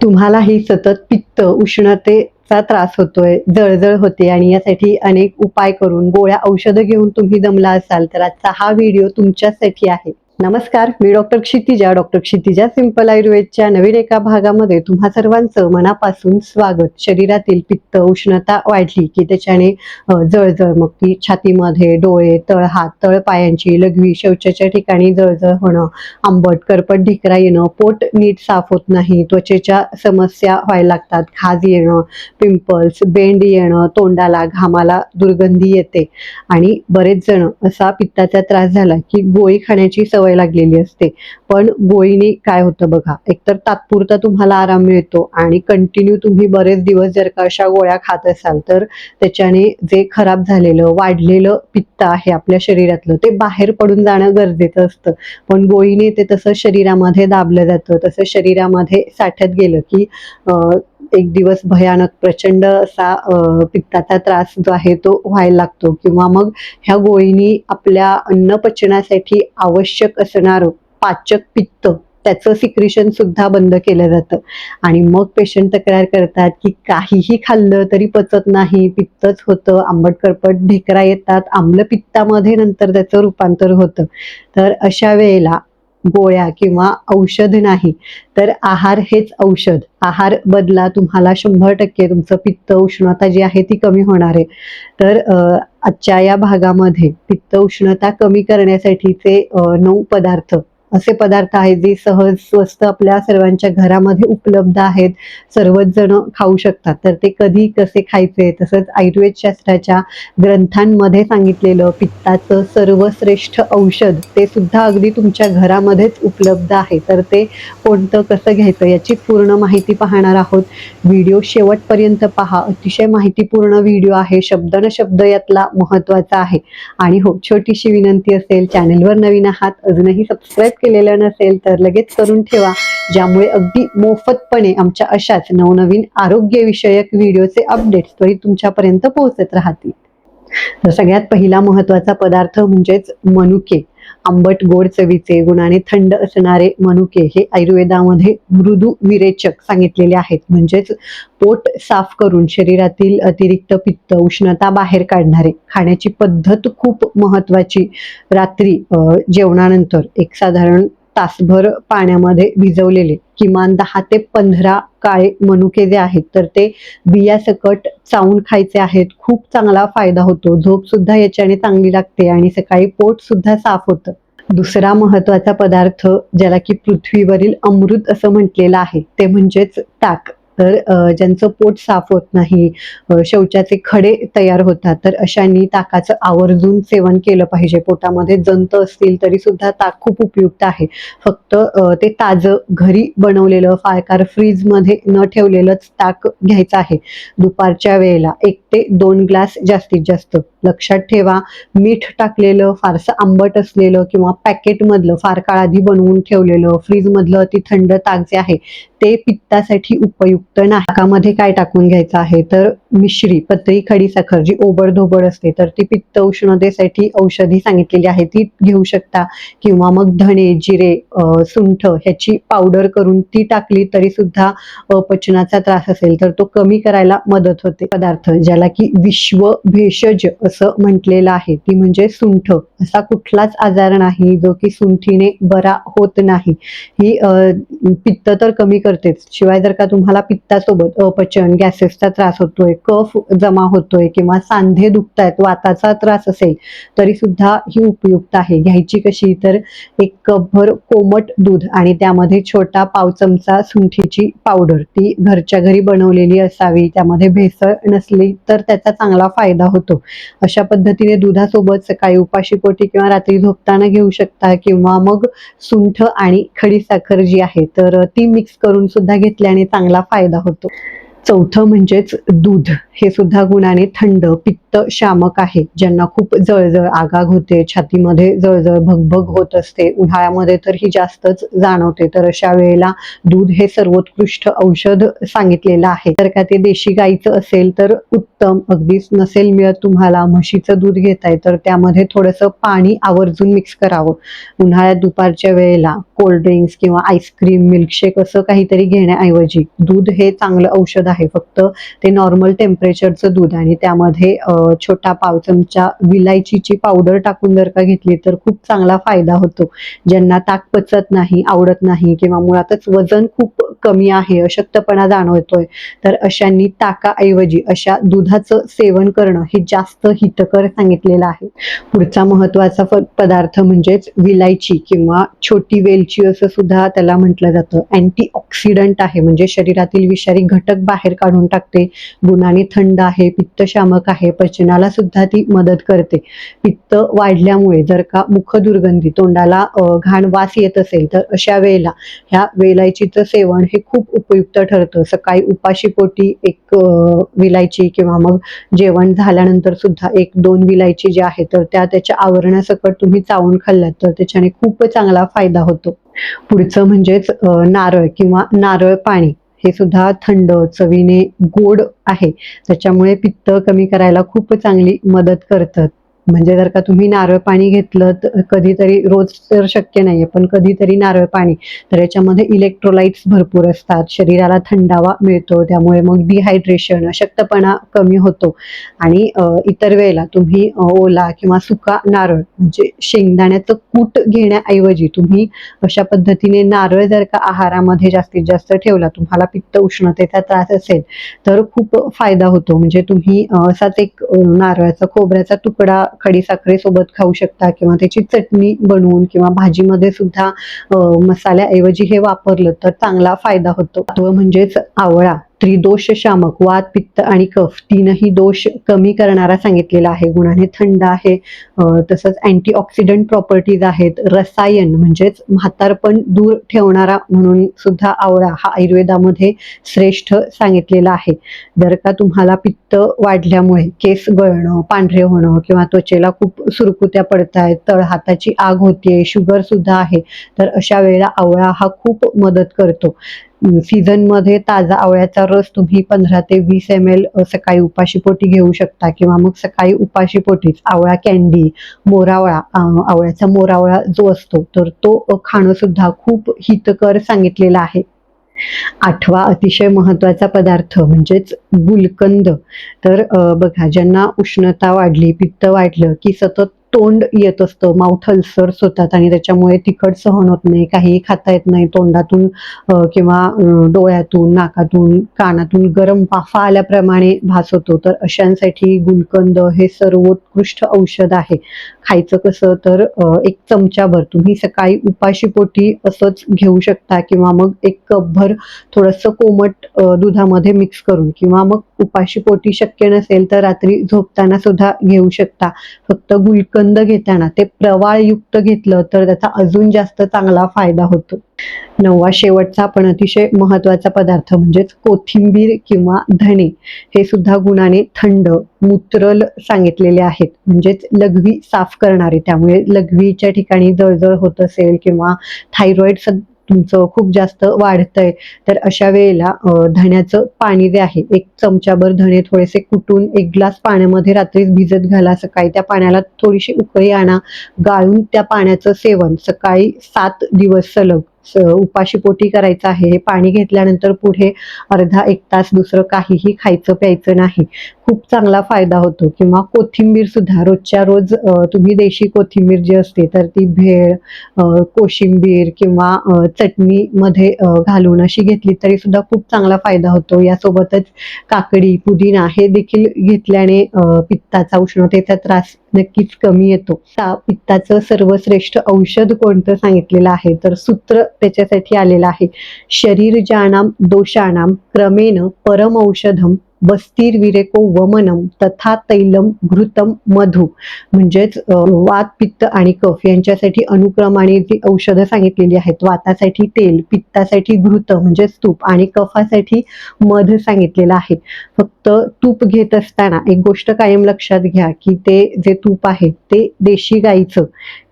तुम्हालाही सतत पित्त, उष्णतेचा त्रास होतोय, जळजळ होते आणि यासाठी अनेक उपाय करून गोळ्या औषधं घेऊन तुम्ही दमला असाल तर आजचा हा व्हिडिओ तुमच्यासाठी आहे. नमस्कार, मी डॉक्टर क्षितिजा सिंपल आयुर्वेदच्या नवीन एका भागामध्ये तुम्हा सर्वांचं मनापासून स्वागत. शरीरातील पित्त, उष्णता वाढली की त्याच्याने जळजळ, मग ती छातीमध्ये, डोळे, तळहात, तळपायांची, लघवी, शौचाच्या ठिकाणी जळजळ होणं, आंबट, करपट ढिकरा येणं, पोट नीट साफ होत नाही, त्वचेच्या समस्या व्हायला लागतात, खाज येणं, पिंपल्स, बेंड येणं, तोंडाला, घामाला दुर्गंधी येते आणि बरेच जण असा पित्ताचा त्रास झाला की गोळी खाण्याची सवय लागलेली असते. पण गोळीने काय होतं बघा, एकतर तात्पुरता तुम्हाला आराम मिळतो आणि कंटिन्यू तुम्ही बरेच दिवस जर का अशा गोळ्या खात असाल तर त्याच्याने जे खराब झालेलं, वाढलेलं पित्त आहे आपल्या शरीरातलं ते बाहेर पडून जाणं गरजेचं असतं. पण गोळीने ते तसं शरीरामध्ये दाबलं जातं, तसं शरीरामध्ये साठत गेलं की एक दिवस भयानक प्रचंड असा पित्ताचा त्रास जो आहे तो व्हायला लागतो, किंवा मग ह्या गोळीनी आपल्या अन्न पचनासाठी आवश्यक असणारं पाचक पित्त त्याचं सिक्रेशन सुद्धा बंद केलं जातं आणि मग पेशंट तक्रार करतात की काहीही खाल्लं तरी पचत नाही, पित्तच होतं, आंबट करपट ढेकरा येतात, आम्ल पित्तामध्ये नंतर त्याचं रूपांतर होतं. तर अशा वेळेला गोळ्या किंवा औषध नाही तर आहार हेच औषध. आहार बदला, तुम्हाला 100% तुमचं पित्त, उष्णता जी आहे ती कमी होणार आहे. तर आजच्या या भागामध्ये पित्त, उष्णता कमी करण्यासाठीचे 9 पदार्थ असे पदार्थ आहेत जे सहज, स्वस्त आपल्या सर्वांच्या घरामध्ये उपलब्ध आहेत, सर्वच जण खाऊ शकतात. तर ते कधी कसे खायचे, तसंच आयुर्वेद शास्त्राच्या ग्रंथांमध्ये सांगितलेलं पित्ताचं सर्वश्रेष्ठ औषध ते सुद्धा अगदी तुमच्या घरामध्येच उपलब्ध आहे. तर ते कोणतं, कसं घ्यायचं याची पूर्ण माहिती पाहणार आहोत. व्हिडिओ शेवटपर्यंत पहा, अतिशय माहितीपूर्ण व्हिडिओ आहे, शब्द न शब्द यातला महत्वाचा आहे. आणि हो, छोटीशी विनंती असेल, चॅनलवर नवीन आहात, अजूनही सबस्क्राईब केलेलं नसेल तर लगेच करून ठेवा, ज्यामुळे अगदी मोफतपणे आमच्या अशाच नवनवीन आरोग्यविषयक व्हिडिओचे अपडेट्स त्वरित तुमच्यापर्यंत पोहोचत राहतील. तर सगळ्यात पहिला महत्वाचा पदार्थ म्हणजेच मनुके. आंबट गोड चवीचे, गुणाने थंड असणारे मनुके हे आयुर्वेदामध्ये मृदू विरेचक सांगितलेले आहेत. म्हणजेच पोट साफ करून शरीरातील अतिरिक्त पित्त, उष्णता बाहेर काढणारे. खाण्याची पद्धत खूप महत्वाची. रात्री जेवणानंतर एक साधारण तासभर पाण्यामध्ये भिजवलेले किमान 10 ते 15 काळे मनुके जे आहेत तर ते बियासकट चावून खायचे आहेत. खूप चांगला फायदा होतो, झोप सुद्धा याच्याने चांगली लागते आणि सकाळी पोट सुद्धा साफ होतं. दुसरा महत्वाचा पदार्थ, ज्याला की पृथ्वीवरील अमृत असं म्हटलेलं आहे, ते म्हणजेच ताक. तर ज्यांचं पोट साफ होत नाही, शौचाचे खडे तयार होतात, तर अशांनी ताकाचं आवर्जून सेवन केलं पाहिजे. पोटामध्ये जंत असतील तरी सुद्धा ताक खूप उपयुक्त आहे. फक्त ते ताजं घरी बनवलेलं, फारकार फ्रीजमध्ये न ठेवलेलंच ताक घ्यायचं आहे. दुपारच्या वेळेला 1 ते 2 ग्लास जास्तीत जास्त. लक्षात ठेवा, मीठ टाकलेलं, फारसं आंबट असलेलं किंवा पॅकेटमधलं फार काळ आधी बनवून ठेवलेलं, फ्रीजमधलं अति थंड ताक जे आहे ते पित्तासाठी उपयुक्त नाही. ताकामध्ये काय टाकून घ्यायचं आहे तर मिश्री, पतळी खडीसाखर जी ओबडधोबड असते तर ती पित्त, उष्णतेसाठी औषधी सांगितलेली आहे, ती घेऊ शकता. किंवा मग धणे, जिरे, सुंठ ह्याची पावडर करून ती टाकली तरी सुद्धा अपचनाचा त्रास असेल तर तो कमी करायला मदत होते. पदार्थ ज्याला की विश्व भेषज असं म्हटलेलं आहे, ती म्हणजे सुंठ. असा कुठलाच आजार नाही जो की सुंठीने बरा होत नाही. ही पित्त तर कमी करतेच, शिवाय जर का तुम्हाला पित्तासोबत अपचन, गॅसेसचा त्रास होतोय, कफ जमा होतोय किंवा सांधे दुखतायत, वाताचा त्रास असेल तरी सुद्धा ही उपयुक्त आहे. घ्यायची कशी तर 1 कपभर कोमट दूध आणि त्यामध्ये छोटा पाव चमचा सुंठीची पावडर, ती घरच्या घरी बनवलेली असावी, त्यामध्ये भेसळ नसली तर त्याचा चांगला फायदा होतो. अशा पद्धतीने दुधासोबत सकाळी उपाशीपोटी किंवा रात्री झोपताना घेऊ शकता. किंवा मग सुंठ आणि खडीसाखर जी आहे तर ती मिक्स करून सुद्धा घेतल्याने चांगला फायदा होतो. चौथं म्हणजेच दूध. हे सुद्धा गुणाने थंड, पित्त शामक आहे. ज्यांना खूप जळजळ, आगाग होते, छातीमध्ये जळजळ, भगभग होत असते, उन्हाळ्यामध्ये तर ही जास्तच जाणवते, तर अशा वेळेला दूध हे सर्वोत्कृष्ट औषध सांगितलेलं आहे. तर का ते देशी गाईचं असेल तर उत्तम, अगदीच नसेल मिळत तुम्हाला, म्हशीचं दूध घेताय तर त्यामध्ये थोडंसं पाणी आवर्जून मिक्स करावं. उन्हाळ्यात दुपारच्या वेळेला कोल्ड ड्रिंक्स किंवा आईस्क्रीम, मिल्कशेक असं काहीतरी घेण्याऐवजी दूध हे चांगलं औषध आहे. फक्त ते नॉर्मल टेम्परेचरचं दूध आणि त्यामध्ये छोटा पाव चमचा विलायचीची पावडर टाकून जर का घेतली तर खूप चांगला फायदा होतो. ज्यांना ताक पचत नाही, आवडत नाही किंवा मुळातच वजन खूप कमी आहे, अशक्तपणा जाणवतोय, तर अशांनी ताकाऐवजी अशा दुधाचं सेवन करणं हे जास्त हितकर सांगितलेलं आहे. पुढचा महत्वाचा पदार्थ म्हणजेच विलायची किंवा छोटी वेलची असं सुद्धा त्याला म्हटलं जातं. अँटीऑक्सिडंट आहे, म्हणजे शरीरातील विषारी घटक बाहेर काढून टाकते. गुणाने थंड आहे, पित्तशामक आहे, पचनाला सुद्धा ती मदत करते. पित्त वाढल्यामुळे जर का मुख दुर्गंधी, तोंडाला घाण वास येत असेल तर अशा वेळेला ह्या वेलायचीचं सेवन हे खूप उपयुक्त ठरतं. सकाळी उपाशीपोटी एक विलायची किंवा मग जेवण झाल्यानंतर सुद्धा 1-2 विलायची जी आहे तर त्याच्या आवरणासकट तुम्ही चावून खाल्लात तर त्याच्याने खूप चांगला फायदा होतो. पुढचं म्हणजेच नारळ किंवा नारळ पाणी. हे सुद्धा थंड, चवीने गोड आहे. त्याच्यामुळे पित्त कमी करायला खूप चांगली मदत करतं. म्हणजे जर का तुम्ही नारळ पाणी घेतलं तर कधीतरी, रोज तर शक्य नाहीये, पण कधीतरी नारळ पाणी, तर याच्यामध्ये इलेक्ट्रोलाइट्स भरपूर असतात, शरीराला थंडावा मिळतो, त्यामुळे मग डिहायड्रेशन, अशक्तपणा कमी होतो. आणि इतर वेळेला तुम्ही ओला किंवा सुका नारळ म्हणजे शेंगदाण्याचं कूट घेण्याऐवजी तुम्ही अशा पद्धतीने नारळ जर का आहारामध्ये जास्तीत जास्त ठेवला, तुम्हाला पित्त उष्णतेचा त्रास असेल तर खूप फायदा होतो. म्हणजे तुम्ही असाच एक नारळाचा खोबऱ्याचा तुकडा खडीसाखरेसोबत खाऊ शकता किंवा त्याची चटणी बनवून किंवा भाजीमध्ये सुद्धा मसाल्याऐवजी हे वापरलं तर चांगला फायदा होतो. म्हणजेच आवळा. त्रिदोष शामक, वात, पित्त आणि कफ तीनही दोष कमी करणारा सांगितलेला आहे. गुणाने थंड आहे, तसंच अँटीऑक्सिडंट प्रॉपर्टीज आहेत. रसायन म्हणजेच म्हातारपण दूर ठेवणारा म्हणून सुद्धा आवळा हा आयुर्वेदामध्ये श्रेष्ठ सांगितलेला आहे. जर का तुम्हाला पित्त वाढल्यामुळे केस गळणं, पांढरे होणं किंवा त्वचेला खूप सुरकुत्या पडतायत, तळहाताची आग होतीये, शुगर सुद्धा आहे, तर अशा वेळेला आवळा हा खूप मदत करतो. सीझन मध्ये ताजा आवळ्याचा रस तुम्ही 15 ते 20 ml सकाळी उपाशीपोटी घेऊ शकता किंवा मग सकाळी उपाशीपोटीच आवळा कॅन्डी, मोरावळा, आवळ्याचा मोरावळा जो असतो तर तो खाणं सुद्धा खूप हितकर सांगितलेलं आहे. 8वा अतिशय महत्वाचा पदार्थ म्हणजेच गुलकंद. तर बघा, ज्यांना उष्णता वाढली, पित्त वाढलं की सतत तोंड येत असतं, माउथ अल्सर्स होतात आणि त्याच्यामुळे तिखट सहन होत नाही, काहीही खाता येत नाही, तोंडातून किंवा डोळ्यातून, नाकातून, कानातून गरम वाफा आल्याप्रमाणे भास होतो, तर अशांसाठी गुलकंद हे सर्वोत्कृष्ट औषध आहे. खायचं कसं तर 1 चमचाभर तुम्ही सकाळी उपाशीपोटी असंच घेऊ शकता किंवा मग 1 कपभर थोडंसं कोमट दुधामध्ये मिक्स करून, किंवा मग उपाशीपोटी शक्य नसेल तर रात्री झोपताना सुद्धा घेऊ शकता. फक्त गुलकंद घेताना ते प्रवाळयुक्त घेतलं तर त्याचा अजून जास्त चांगला फायदा होतो. 9वा शेवटचा पण अतिशय महत्वाचा पदार्थ म्हणजेच कोथिंबीर किंवा धणे. हे सुद्धा गुणाने थंड, मूत्रल सांगितलेले आहेत, म्हणजेच लघवी साफ करणारे. त्यामुळे लघवीच्या ठिकाणी जळजळ होत असेल किंवा थायरॉइड तुमचं खूप जास्त वाढतंय तर अशा वेळेला धण्याचं पाणी जे आहे, 1 चमचाभर धणे थोडेसे कुटून 1 ग्लास पाण्यामध्ये रात्रीच भिजत घाला. सकाळी त्या पाण्याला थोडीशी उकळी आणा, गाळून त्या पाण्याचं सेवन सकाळी 7 दिवस सलग उपाशीपोटी करायचं आहे. हे पाणी घेतल्यानंतर पुढे अर्धा 1 तास दुसरं काहीही खायचं प्यायचं नाही. खूप चांगला फायदा होतो. किंवा कोथिंबीर सुद्धा रोजच्या रोज तुम्ही देशी कोथिंबीर जी असते तर ती भेळ, कोशिंबीर किंवा चटणीमध्ये घालून अशी घेतली तरी सुद्धा खूप चांगला फायदा होतो. यासोबतच काकडी, पुदिना हे देखील घेतल्याने पित्ताचा, उष्णतेचा त्रास नक्कीच कमी येतो. पित्ताचं सर्वश्रेष्ठ औषध कोणतं सांगितलेलं आहे तर सूत्र त्याच्यासाठी आलेलं आहे. शरीरजानां दोषाणां क्रमेण परम औषधम बस्तीर विरेको वमनम तथा तैलम घृतम मधु, म्हणजेच वात पित्त आणि कफ यांच्यासाठी अनुक्रमाने जी औषधं सांगितलेली आहेत, वातासाठी तेल, पित्तासाठी घृत म्हणजेच तूप आणि कफासाठी मध सांगितलेलं आहे. फक्त तूप घेत असताना एक गोष्ट कायम लक्षात घ्या की ते जे तूप आहे ते देशी गाईचं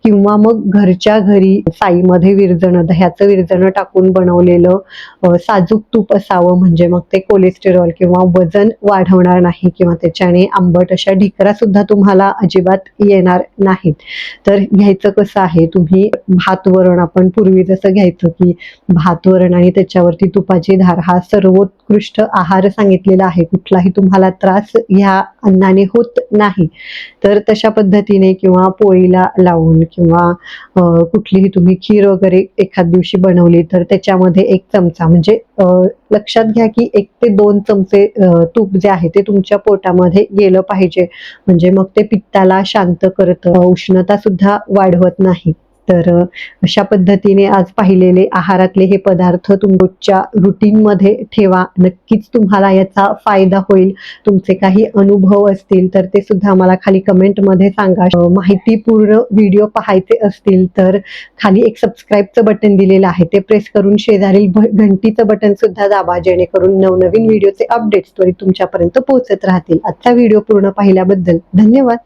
किंवा मग घरच्या घरी साईमध्ये विरजणं, दह्याचं विरजणं टाकून बनवलेलं साजूक तूप असावं, म्हणजे मग ते कोलेस्टेरॉल किंवा वजन वाढवणार नाही किंवा त्याच्याने आंबट अशा ढिकरा सुद्धा तुम्हाला अजिबात येणार नाहीत. तर घ्यायचं कसं आहे, तुम्ही भात वरण आपण पूर्वी जसं घ्यायचं की भात वरण आणि त्याच्यावरती तुपाची धार हा सर्वोत्कृष्ट आहार सांगितलेला आहे, कुठलाही तुम्हाला त्रास ह्या अन्नाने होत नाही. तर तशा पद्धतीने किंवा पोळीला लावून किंवा कुठलीही तुम्ही खीर वगैरे एखाद दिवशी बनवली तर त्याच्यामध्ये 1 चमचा म्हणजे लक्षात घ्या की 1 ते 2 चमचे तूप जे आहे ते तुमच्या पोटामध्ये गेलं पाहिजे, म्हणजे मग ते पित्ताला शांत करतं, उष्णता सुद्धा वाढवत नाही. तर अशा पद्धतीने आज पाहिलेले आहारातले हे पदार्थ तुमच्या रुटीनमध्ये ठेवा. नक्कीच तुम्हाला याचा फायदा होईल. तुमचे काही अनुभव असतील तर ते सुद्धा मला खाली कमेंटमध्ये सांगा. माहितीपूर्ण व्हिडिओ पाहायचे असतील तर खाली एक सबस्क्राईबचं बटन दिलेलं आहे, ते प्रेस करून शेजारील घंटीचं बटन सुद्धा दाबा, जेणेकरून नवनवीन व्हिडिओचे अपडेट्स त्वरित तुमच्यापर्यंत पोहोचत राहतील. आजचा व्हिडिओ पूर्ण पाहिल्याबद्दल धन्यवाद.